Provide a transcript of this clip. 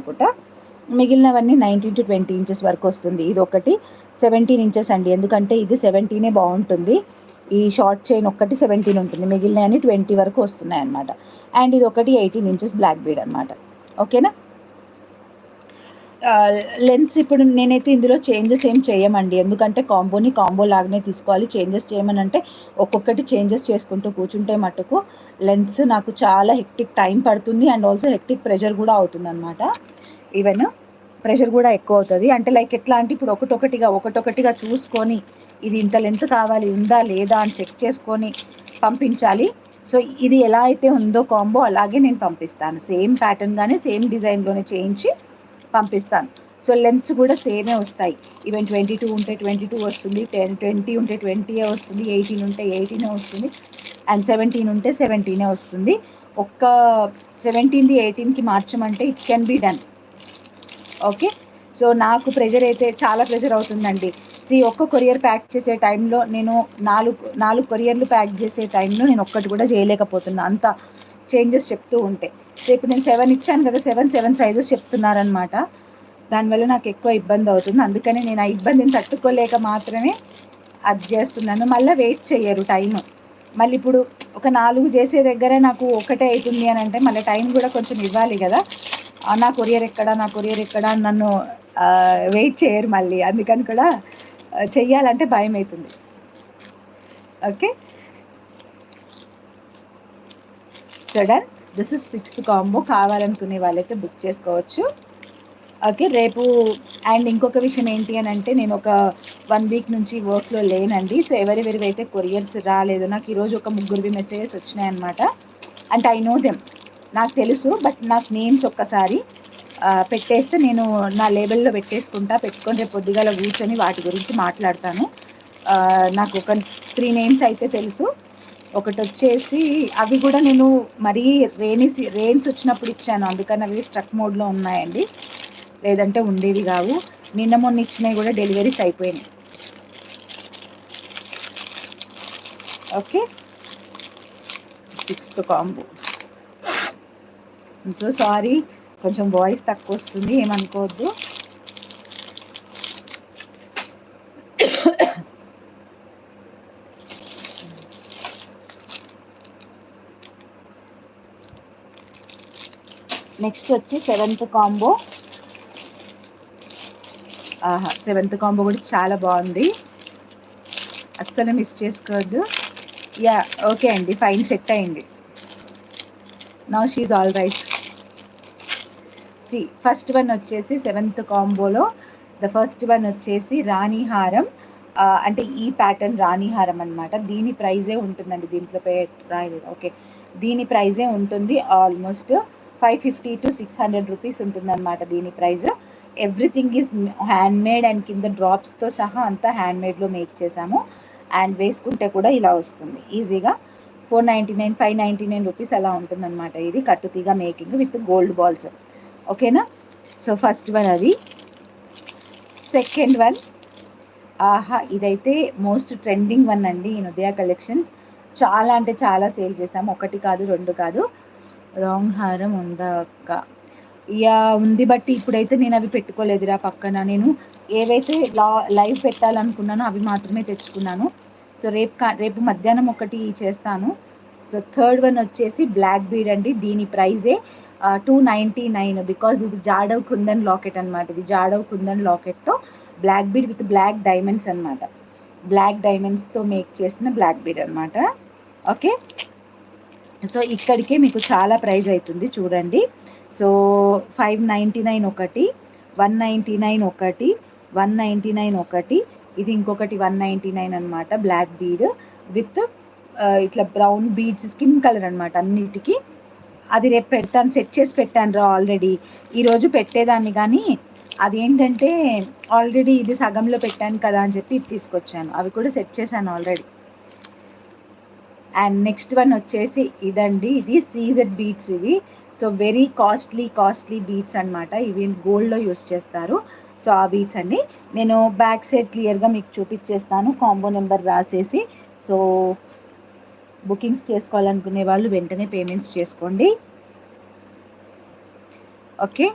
అనుకుంటా. మిగిలినవన్నీ 19 to 20 inches వరకు వస్తుంది. ఇది ఒకటి 17 ఇంచెస్ అండి, ఎందుకంటే ఇది 17 బాగుంటుంది. ఈ షార్ట్ చైన్ ఒక్కటి 17 ఉంటుంది, మిగిలినవన్నీ 20 వరకు వస్తున్నాయి అనమాట. అండ్ ఇది ఒకటి 18 ఇంచెస్ బ్లాక్ బీడ్ అనమాట. ఓకేనా. లెన్స్ ఇప్పుడు నేనైతే ఇందులో చేంజెస్ ఏం చేయమండి, ఎందుకంటే కాంబో లాగానే తీసుకోవాలి. చేంజెస్ చేయమని అంటే ఒక్కొక్కటి చేంజెస్ చేసుకుంటూ కూర్చుంటే మటుకు లెన్స్ నాకు చాలా హెక్టిక్ టైం పడుతుంది, అండ్ ఆల్సో హెక్టిక్ ప్రెషర్ కూడా అవుతుంది అనమాట. ఈవెన్ ప్రెషర్ కూడా ఎక్కువ అవుతుంది. అంటే లైక్ ఎట్లా అంటే ఇప్పుడు ఒకటొకటిగా చూసుకొని ఇది ఇంత లెంత్ కావాలి, ఉందా లేదా అని చెక్ చేసుకొని పంపించాలి. సో ఇది ఎలా అయితే ఉందో కాంబో అలాగే నేను పంపిస్తాను, సేమ్ ప్యాటర్న్గానే సేమ్ డిజైన్లోనే చేయించి పంపిస్తాను. సో లెన్స్ కూడా సేమే వస్తాయి. ఈవెన్ 22 ఉంటే 22 వస్తుంది, 20 ఉంటే 20 వస్తుంది, 18 ఉంటే 18 వస్తుంది, అండ్ 17 ఉంటే 17 వస్తుంది. ఒక్క 17ది 18కి మార్చమంటే it can be done. Okay. So నాకు ప్రెషర్ అయితే చాలా ప్రెషర్ అవుతుందండి. ఒక్క కొరియర్ ప్యాక్ చేసే టైంలో నేను 4 కొరియర్లు ప్యాక్ చేసే టైంలో నేను ఒక్కటి కూడా చేయలేకపోతున్నా, అంత చేంజెస్ చెప్తూ ఉంటే. సో ఇప్పుడు నేను 7 ఇచ్చాను కదా, 7 సైజెస్ చెప్తున్నారనమాట. దానివల్ల నాకు ఎక్కువ ఇబ్బంది అవుతుంది. అందుకని నేను ఆ ఇబ్బందిని తట్టుకోలేక మాత్రమే అది చేస్తున్నాను. మళ్ళీ వెయిట్ చేయరు టైము. మళ్ళీ ఇప్పుడు ఒక 4 చేసే దగ్గర నాకు ఒకటే అవుతుంది అని అంటే మళ్ళీ టైం కూడా కొంచెం ఇవ్వాలి కదా. నా కొరియర్ ఎక్కడ నన్ను వెయిట్ చేయరు మళ్ళీ, అందుకని కూడా చెయ్యాలంటే భయం అవుతుంది. Okay. So done. This is 6th combo. కావాలనుకునే వాళ్ళైతే బుక్ చేసుకోవచ్చు. ఓకే. రేపు అండ్ ఇంకొక విషయం ఏంటి అని అంటే నేను ఒక 1 వీక్ నుంచి వర్క్లో లేనండి. సో ఎవరివైతే కొరియర్స్ రాలేదు, నాకు ఈరోజు ఒక 3 మెసేజెస్ వచ్చినాయి అనమాట. అంటే ఐ నో దెమ్, నాకు తెలుసు, బట్ నాకు నేమ్స్ ఒక్కసారి పెట్టేస్తే నేను నా లేబుల్లో పెట్టుకొని రేపు పొద్దుగాల కూర్చొని వాటి గురించి మాట్లాడతాను. నాకు ఒక 3 నేమ్స్ అయితే తెలుసు. ఒకటి వచ్చేసి అవి కూడా నేను మరీ రెయిన్స్ వచ్చినప్పుడు ఇచ్చాను, అందుకని అవి స్ట్రక్ మోడ్లో ఉన్నాయండి, లేదంటే ఉండేవి కావు. మొన్న ఇచ్చినవి కూడా డెలివరీస్ అయిపోయినాయి. Okay. 6th combo. So sorry, కొంచెం వాయిస్ తక్కువ వస్తుంది, ఏమనుకోవద్దు. నెక్స్ట్ వచ్చి 7th కాంబో. 7th కాంబో కూడా చాలా బాగుంది, అస్సలు మిస్ చేసుకోవద్దు. యా ఓకే అండి, ఫైన్, సెట్ అయింది. నౌ షీఈ్ ఆల్ రైట్. ఫస్ట్ వన్ వచ్చేసి 7th కాంబోలో ద ఫస్ట్ వన్ వచ్చేసి రాణి హారం. అంటే ఈ ప్యాటర్న్ రాణి హారం అనమాట. దీని ప్రైజే ఉంటుందండి, దీంట్లో రాయలేదు. ఓకే, దీని ప్రైజే ఉంటుంది ఆల్మోస్ట్ 550 to 600 రూపీస్ ఉంటుంది అనమాట దీని price. Everything is hand made, and కింద డ్రాప్స్తో సహా అంతా హ్యాండ్ మేడ్లో మేక్ చేసాము. అండ్ వేసుకుంటే కూడా ఇలా వస్తుంది ఈజీగా. 499, 599 రూపీస్ అలా ఉంటుందన్నమాట. ఇది కట్టుతీగ మేకింగ్ విత్ గోల్డ్ బాల్స్. ఓకేనా. సో ఫస్ట్ వన్ అది. సెకండ్ వన్, ఇదైతే మోస్ట్ ట్రెండింగ్ వన్ అండి ఈ ఉదయ కలెక్షన్స్. చాలా అంటే చాలా సేల్ చేసాము, 1 కాదు 2 కాదు. రాంగ్ హారం ఉందా అక్క? ఉంది, బట్టి ఇప్పుడైతే నేను అవి పెట్టుకోలేదురా పక్కన. నేను ఏవైతే లైవ్ పెట్టాలనుకున్నానో అవి మాత్రమే తెచ్చుకున్నాను. సో రేపు మధ్యాహ్నం ఒకటి చేస్తాను. సో థర్డ్ వన్ వచ్చేసి బ్లాక్ బీడ్ అండి. దీని ప్రైజే 299, బికాజ్ ఇది జాడవ్ కుందన్ లాకెట్ అనమాట. ఇది జాడవ్ కుందన్ లాకెట్తో black bead with black diamonds అనమాట. బ్లాక్ డైమండ్స్తో మేక్ చేసిన బ్లాక్ బీడ్ అనమాట. ఓకే. సో ఇక్కడికే మీకు చాలా ప్రైజ్ అవుతుంది చూడండి. సో 599 ఒకటి, 199 ఒకటి, 199 ఒకటి, ఇది ఇంకొకటి 199 అనమాట. బ్లాక్ బీడ్ విత్ ఇట్లా బ్రౌన్ బీడ్స్, స్కిన్ కలర్ అనమాట అన్నిటికీ. అది రేపు పెడతాను, సెట్ చేసి పెట్టాను ఆల్రెడీ. ఈరోజు పెట్టేదాన్ని కానీ అదేంటంటే ఆల్రెడీ ఇది సగంలో పెట్టాను కదా అని చెప్పి ఇది తీసుకొచ్చాను. అవి కూడా సెట్ చేశాను ఆల్రెడీ. అండ్ నెక్స్ట్ వన్ వచ్చేసి ఇదండి, ఇది సీజెడ్ బీడ్స్ ఇవి. సో వెరీ కాస్ట్లీ బీడ్స్ అనమాట. ఇవి గోల్డ్లో యూస్ చేస్తారు. సో ఆ బీడ్స్ అండి. నేను బ్యాక్ సైడ్ క్లియర్గా మీకు చూపించేస్తాను, కాంబో నెంబర్ రాసేసి. సో బుకింగ్స్ చేసుకోవాలనుకునే వాళ్ళు వెంటనే పేమెంట్స్ చేసుకోండి. ఓకే.